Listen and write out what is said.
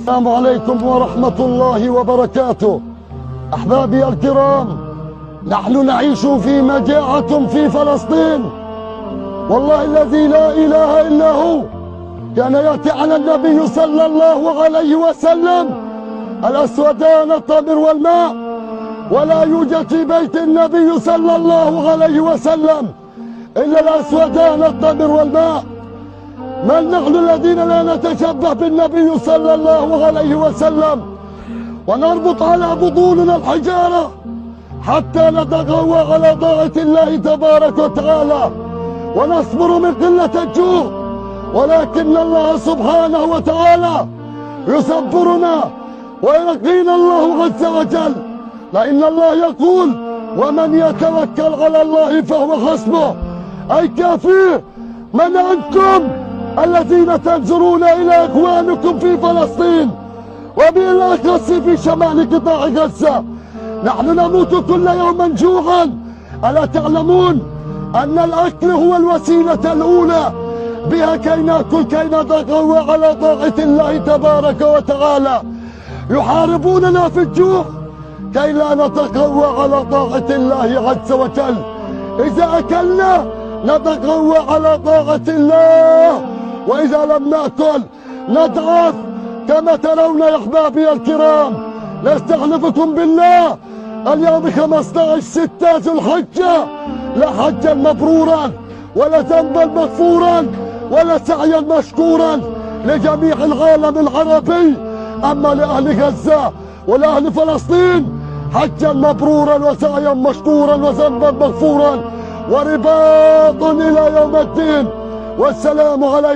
السلام عليكم ورحمة الله وبركاته. أحبابي الكرام، نحن نعيش في مجاعة في فلسطين، والله الذي لا إله إلا هو. كان يأتي على النبي صلى الله عليه وسلم الأسودان التمر والماء، ولا يوجد في بيت النبي صلى الله عليه وسلم إلا الأسودان التمر والماء. من نحن الذين لا نتشبه بالنبي صلى الله عليه وسلم ونربط على بطوننا الحجارة حتى نتقوى على طاعة الله تبارك وتعالى ونصبر من قلة الجوع، ولكن الله سبحانه وتعالى يصبرنا ويقينا الله عز وجل، لأن الله يقول: ومن يتوكل على الله فهو حسبه، أي كافيه. من أنتم الذين تنظرون إلى إخوانكم في فلسطين وبالأخص في شمال قطاع غزة؟ نحن نموت كل يوم جوعا. ألا تعلمون أن الأكل هو الوسيلة الأولى بها كي نأكل، كي نتقوى على طاعة الله تبارك وتعالى. يحاربوننا في الجوع كي لا نتقوى على طاعة الله عز وجل. إذا أكلنا نتقوى على طاعة الله، وإذا لم نأكل نضعف. كما ترون يا أحبابي الكرام، نستحلفكم بالله اليوم 15/6 ذو الحجة، لا حجا مبرورا ولا ذنبا مغفورا ولا سعيا مشكورا لجميع العالم العربي. أما لأهل غزة ولأهل فلسطين حجا مبرورا وسعيا مشكورا وذنبا مغفورا ورباط إلى يوم الدين. والسلام عليكم.